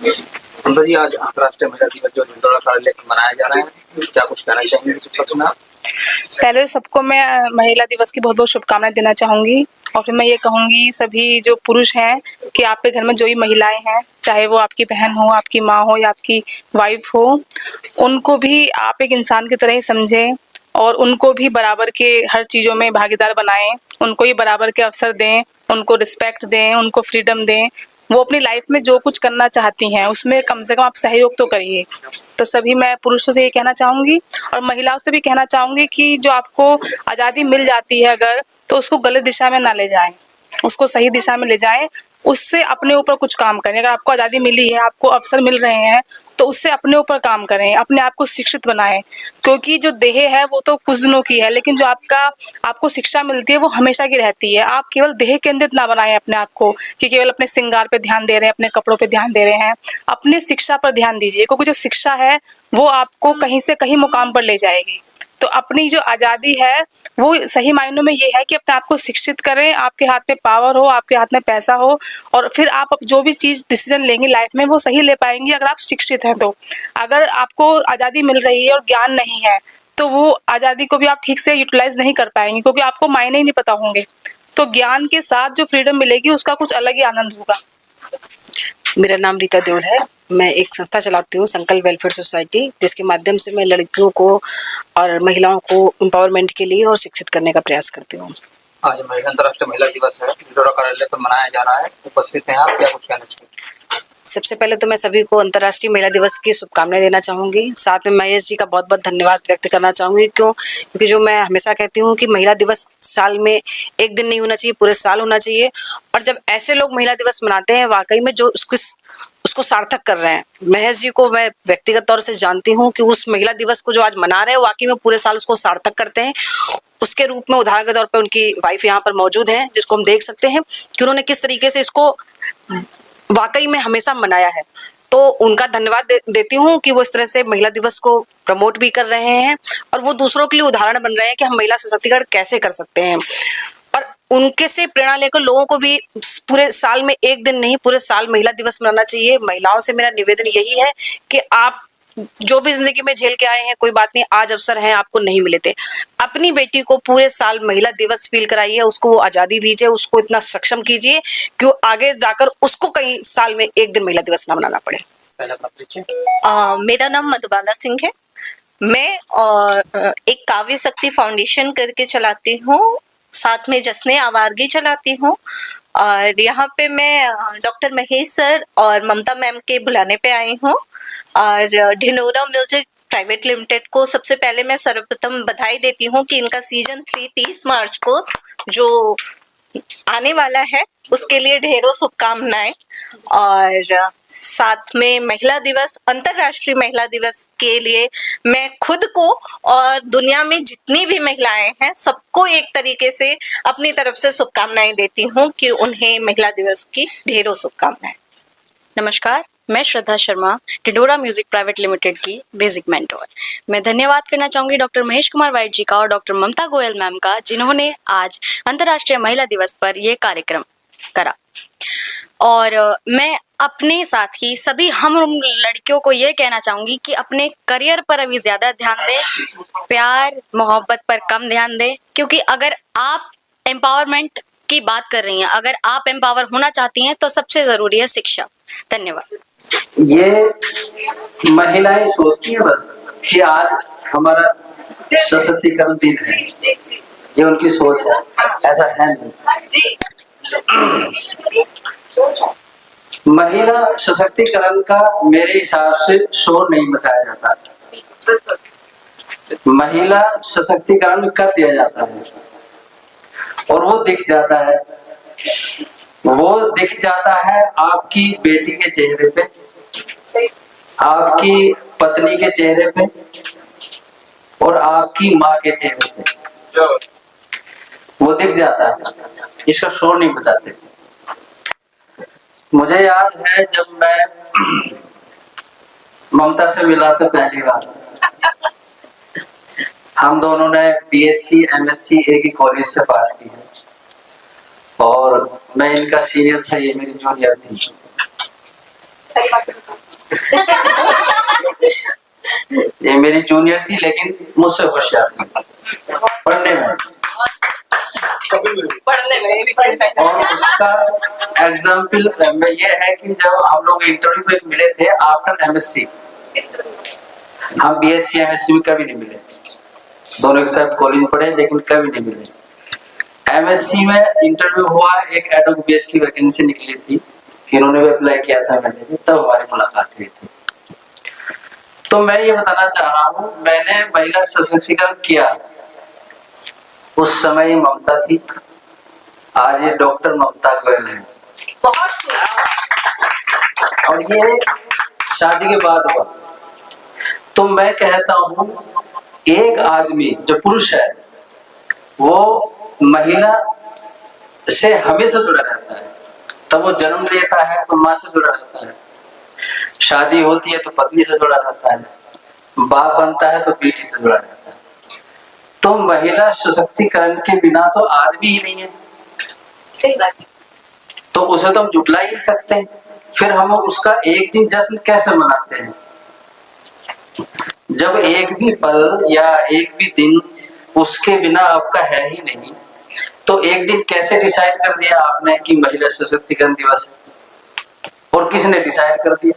ममता जी, आज अंतर्राष्ट्रीय महिला दिवस जो ढिंढोरा कार्यालय में मनाया जा रहा है, क्या कुछ कहना चाहेंगे इस उपलक्ष्य में आप? पहले सबको मैं महिला दिवस की बहुत बहुत शुभकामनाएं देना चाहूंगी। और फिर मैं ये कहूंगी सभी जो पुरुष हैं कि आपके घर में जो भी महिलाएं हैं, चाहे वो आपकी बहन हो, आपकी माँ हो या आपकी वाइफ हो, उनको भी आप एक इंसान की तरह ही समझें और उनको भी बराबर के हर चीज़ों में भागीदार बनाएं, उनको ही बराबर के अवसर दें, उनको रिस्पेक्ट दें, उनको फ्रीडम दें। वो अपनी लाइफ में जो कुछ करना चाहती हैं उसमें कम से कम आप सहयोग तो करिए। तो सभी मैं पुरुषों से ये कहना चाहूंगी और महिलाओं से भी कहना चाहूंगी कि जो आपको आज़ादी मिल जाती है अगर, तो उसको गलत दिशा में ना ले जाएं, उसको सही दिशा में ले जाएं। उससे अपने ऊपर कुछ काम करें। अगर आपको आज़ादी मिली है, आपको अवसर मिल रहे हैं, तो उससे अपने ऊपर काम करें, अपने आप को शिक्षित बनाएं। क्योंकि जो देह है वो तो कुछ दिनों की है, लेकिन जो आपको शिक्षा मिलती है वो हमेशा की रहती है। आप केवल देह केंद्रित ना बनाएं अपने आप को कि केवल अपने श्रृंगार पे ध्यान दे रहे हैं, अपने कपड़ों पे ध्यान दे रहे हैं। अपनी शिक्षा पर ध्यान दीजिए, क्योंकि जो शिक्षा है वो आपको कहीं से कहीं मुकाम पर ले जाएगी। तो अपनी जो आज़ादी है वो सही मायनों में ये है कि अपने आप को शिक्षित करें, आपके हाथ में पावर हो, आपके हाथ में पैसा हो, और फिर आप जो भी चीज़ डिसीजन लेंगे लाइफ में वो सही ले पाएंगे अगर आप शिक्षित हैं। तो अगर आपको आज़ादी मिल रही है और ज्ञान नहीं है, तो वो आज़ादी को भी आप ठीक से यूटिलाइज नहीं कर पाएंगे, क्योंकि आपको मायने ही नहीं पता होंगे। तो ज्ञान के साथ जो फ्रीडम मिलेगी उसका कुछ अलग ही आनंद होगा। मेरा नाम रीता देओल है। मैं एक संस्था चलाती हूँ, संकल्प वेलफेयर सोसाइटी, जिसके माध्यम से मैं लड़कियों को और महिलाओं को एम्पावरमेंट के लिए और शिक्षित करने का प्रयास करती हूँ। आज अंतर्राष्ट्रीय महिला दिवस है, ढिंढोरा कार्यालय पर मनाया जा रहा है, उपस्थित हैं आप, क्या कुछ कहना चाहेंगे? सबसे पहले तो मैं सभी को अंतर्राष्ट्रीय महिला दिवस की शुभकामनाएं देना चाहूँगी। साथ में महेश जी का बहुत बहुत धन्यवाद व्यक्त करना चाहूँगी। क्योंकि जो मैं हमेशा कहती हूँ कि महिला दिवस साल में एक दिन नहीं होना चाहिए, पूरे साल होना चाहिए। और जब ऐसे लोग महिला दिवस मनाते हैं, वाकई में जो उसको सार्थक कर रहे हैं। महेश जी को मैं व्यक्तिगत तौर से जानती हूँ कि उस महिला दिवस को जो आज मना रहे हैं, वाकई में पूरे साल उसको सार्थक करते हैं। उसके रूप में उदाहरण के तौर पर उनकी वाइफ यहाँ पर मौजूद है, जिसको हम देख सकते हैं कि उन्होंने किस तरीके से इसको वाकई में हमेशा मनाया है। तो उनका धन्यवाद देती हूँ कि वो इस तरह से महिला दिवस को प्रमोट भी कर रहे हैं और वो दूसरों के लिए उदाहरण बन रहे हैं कि हम महिला सशक्तिकरण कैसे कर सकते हैं। और उनके से प्रेरणा लेकर लोगों को भी पूरे साल में एक दिन नहीं, पूरे साल महिला दिवस मनाना चाहिए। महिलाओं से मेरा निवेदन यही है कि आप जो भी जिंदगी में झेल के आए हैं, कोई बात नहीं, आज अवसर है, आपको नहीं मिले थे। अपनी बेटी को पूरे साल महिला दिवस फील कराइए, उसको वो आजादी दीजिए, उसको इतना सक्षम कीजिए कि वो आगे जाकर उसको कई साल में एक दिन महिला दिवस ना मनाना पड़े। मेरा नाम मधुबाला सिंह है। मैं एक काव्य शक्ति फाउंडेशन करके चलाती हूँ, साथ में जश्न आवारगी चलाती हूँ। और यहाँ पे मैं डॉक्टर महेश सर और ममता मैम के बुलाने पे आई हूँ। और ढिंढोरा म्यूजिक प्राइवेट लिमिटेड को सबसे पहले मैं सर्वप्रथम बधाई देती हूँ कि इनका सीजन 3 30 मार्च को जो आने वाला है उसके लिए ढेरों शुभकामनाएं। और साथ में महिला दिवस, अंतर्राष्ट्रीय महिला दिवस के लिए मैं खुद को और दुनिया में जितनी भी महिलाएं हैं सबको एक तरीके से अपनी तरफ से शुभकामनाएं देती हूँ कि उन्हें महिला दिवस की ढेरों शुभकामनाएं। नमस्कार, मैं श्रद्धा शर्मा, ढिंढोरा म्यूजिक प्राइवेट लिमिटेड की बेसिक मेंटोर। मैं धन्यवाद करना चाहूंगी डॉक्टर महेश कुमार वाइट जी का और डॉक्टर ममता गोयल मैम का, जिन्होंने आज अंतर्राष्ट्रीय महिला दिवस पर यह कार्यक्रम करा। और मैं अपने साथ ही सभी हम लड़कियों को यह कहना चाहूंगी कि अपने करियर पर अभी ज्यादा ध्यान दें, प्यार मोहब्बत पर कम ध्यान दें। क्योंकि अगर आप एम्पावरमेंट की बात कर रही हैं, अगर आप एम्पावर होना चाहती हैं, तो सबसे जरूरी है शिक्षा। धन्यवाद। ये महिलाएं सोचती हैं बस कि आज हमारा सशक्तिकरण दिन है, ये उनकी सोच है, ऐसा है नहीं। महिला सशक्तिकरण का मेरे हिसाब से शोर नहीं मचाया जाता, महिला सशक्तिकरण कर दिया जाता है और वो दिख जाता है। वो दिख जाता है आपकी बेटी के चेहरे पे, आपकी पत्नी के चेहरे पे और आपकी माँ के चेहरे पे, वो दिख जाता है। इसका शोर नहीं बचाते। मुझे याद है जब मैं ममता से मिला था पहली बार, हम दोनों ने बीएससी एमएससी एक ही कॉलेज से पास की है और मैं इनका सीनियर था, ये मेरी जूनियर थी। ये मेरी जूनियर थी लेकिन मुझसे होशियार थी पढ़ने में। और उसका एग्जाम्पल ये है कि जब हम लोग इंटरव्यू पे मिले थे आफ्टर एमएससी, हम बीएससी एमएससी में कभी नहीं मिले, दोनों एक साथ कॉलेज पढ़े लेकिन कभी नहीं मिले। एमएससी में इंटरव्यू हुआ, एक एडोक बीएस की वैकेंसी निकली थी, इन्होंने भी अप्लाई किया था, मैंने भी, तब हमारी मुलाकात हुई थी। तो मैं ये बताना चाह रहा हूँ, मैंने महिला सशक्तिकरण किया, उस समय ममता थी, आज ये डॉक्टर ममता गोयल है। और ये शादी के बाद हुआ। तो मैं कहता हूँ एक आदमी जो पुरुष है वो महिला से हमेशा जुड़ा रहता है, तब वो जन्म लेता है तो माँ से जुड़ा रहता है, शादी होती है तो पत्नी से जुड़ा रहता है, बाप बनता है तो बेटी से जुड़ा रहता है। तो महिला सशक्तिकरण के बिना तो आदमी ही नहीं है। सही बात। तो उसे तो हम जुटला ही नहीं सकते, फिर हम उसका एक दिन जश्न कैसे मनाते हैं? जब एक भी पल या एक भी दिन उसके बिना आपका है ही नहीं, तो एक दिन कैसे डिसाइड कर दिया आपने कि महिला सशक्तिकरण दिवस है? और किसने डिसाइड कर दिया?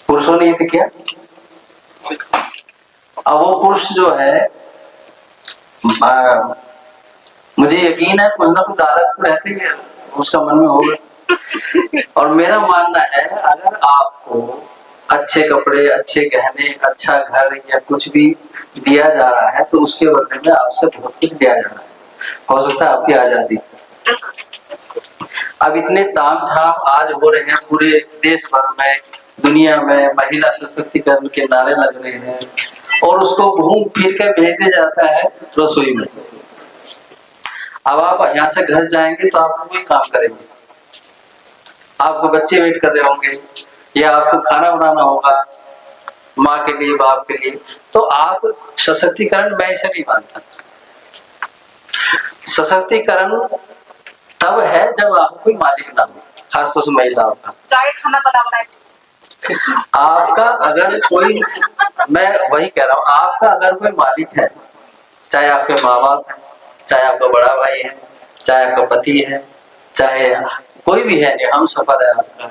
पुरुषों ने ये तो किया। अब वो पुरुष जो है, मुझे यकीन है कुछ ना कुछ आलस तो रहती है उसका मन में होगा। और मेरा मानना है अगर आपको अच्छे कपड़े, अच्छे गहने, अच्छा घर या कुछ भी दिया जा रहा है तो उसके बदले में आपसे बहुत कुछ दिया जा रहा है। हो सकता है आपकी आजादी। अब इतने ताम झाम आज हो रहे हैं पूरे देश भर में, दुनिया में, महिला सशक्तिकरण के नारे लग रहे हैं और उसको घूम फिर के भेज दिया जाता है रसोई में से। अब आप यहाँ से घर जाएंगे तो आप कोई काम करेंगे, आपको बच्चे वेट कर रहे होंगे या आपको खाना बनाना होगा माँ के लिए, बाप के लिए। तो आप सशक्तिकरण मैं ऐसे नहीं मानता। सशक्तिकरण तब है जब आपको कोई मालिक ना हो, खासतौर से महिलाओं का। चाहे खाना बनाए आपका अगर कोई, मैं वही कह रहा हूँ, आपका अगर कोई मालिक है, चाहे आपके माँ बाप है, चाहे आपका बड़ा भाई है, चाहे आपका पति है, चाहे कोई भी है, हम सफर है आपका,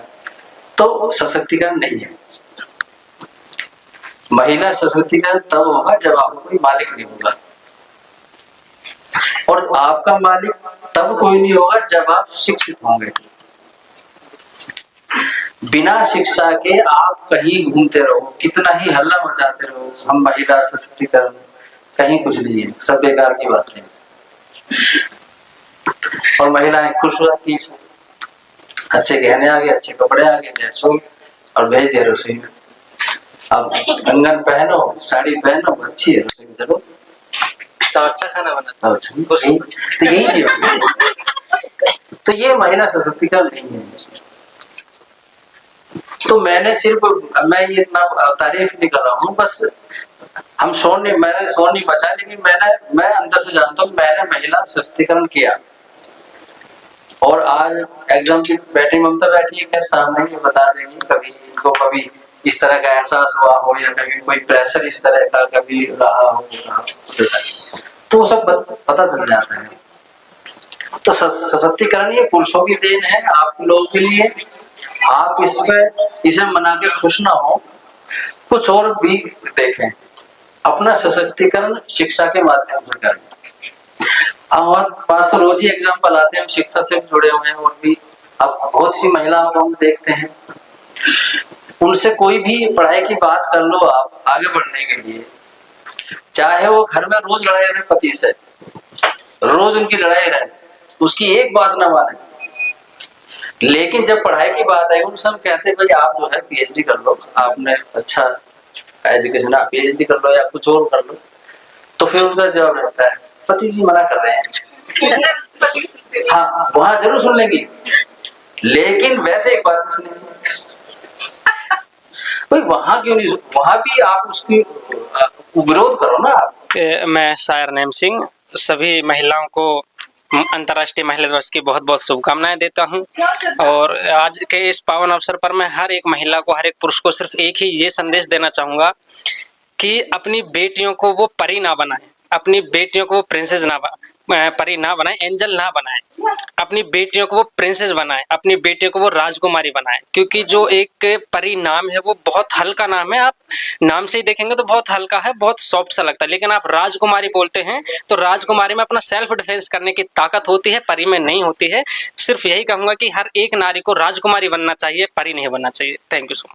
तो सशक्तिकरण नहीं है। महिला सशक्तिकरण तब होगा जब आपको कोई मालिक नहीं होगा, और आपका मालिक तब कोई नहीं होगा जब आप शिक्षित होंगे। बिना शिक्षा के आप कहीं घूमते रहो, कितना ही हल्ला मचाते रहो, हम महिला सशक्तिकरण, कहीं कुछ नहीं है, सब बेकार की बात है। और महिलाएं खुश हो जाती है, अच्छे गहने आ गए, अच्छे कपड़े आ गए, और भेज दिया रसोई में। अब कंगन पहनो, साड़ी पहनो, अच्छी है रसोई में, चलो तो अच्छा खाना बनाता है। अच्छा, तो यही तो ये महिला सशक्तिकरण नहीं है। तो मैंने सिर्फ, मैं ये इतना तारीफ नहीं कर रहा हूँ, बस हम मैंने शोर नहीं बचा, लेकिन मैं अंदर से जानता हूँ मैंने महिला सशक्तिकरण किया। और आज एग्जाम की बैठी ममता बैठी है, खैर सामने ही बता देंगी, कभी इनको कभी इस तरह का एहसास हुआ हो या कभी कोई प्रेशर इस तरह का कभी रहा हो, तो वो सब पता चल जाता है। तो सशक्तिकरण ये पुरुषों की देन है, आप लोगों के लिए। आप इसे मना के खुश ना हो, कुछ और भी देखें, अपना सशक्तिकरण शिक्षा के माध्यम से करें। हमारे पास तो रोज ही एग्जाम्पल आते हैं, हम शिक्षा से जुड़े हुए हैं, और भी अब बहुत सी महिलाओं को हम देखते हैं, उनसे कोई भी पढ़ाई की बात कर लो आप आगे बढ़ने के लिए, चाहे वो घर में रोज लड़ाई रहे पति से, रोज उनकी लड़ाई रहे, उसकी एक बात ना माने, लेकिन जब पढ़ाई की बात आएगी उनसे हम कहते हैं भाई आप जो है पीएचडी कर लो, आपने अच्छा एजुकेशन, आप पीएचडी कर लो या कुछ और कर लो, तो फिर उनका जवाब रहता है पति जी मना कर रहे हैं। हाँ, वहां जरूर सुन लेंगी, लेकिन वैसे एक बात सुनेंगे भाई, वहां क्यों नहीं, वहां भी आप उसकी विरोध करो ना। मैं शायर नेम सिंह सभी महिलाओं को अंतर्राष्ट्रीय महिला दिवस की बहुत बहुत शुभकामनाएं देता हूं। और आज के इस पावन अवसर पर मैं हर एक महिला को, हर एक पुरुष को सिर्फ एक ही ये संदेश देना चाहूँगा कि अपनी बेटियों को वो परी ना बनाएं, अपनी बेटियों को वो प्रिंसेस ना परी ना बनाएं, एंजल ना बनाएं। अपनी बेटियों को वो प्रिंसेस बनाएं, अपनी बेटियों को वो राजकुमारी बनाएं। क्योंकि जो एक परी नाम है वो बहुत हल्का नाम है, आप नाम से ही देखेंगे तो बहुत हल्का है, बहुत सॉफ्ट सा लगता है। लेकिन आप राजकुमारी बोलते हैं तो राजकुमारी में अपना सेल्फ डिफेंस करने की ताकत होती है, परी में नहीं होती है। सिर्फ यही कहूँगा कि हर एक नारी को राजकुमारी बनना चाहिए, परी नहीं बनना चाहिए। Thank you so much.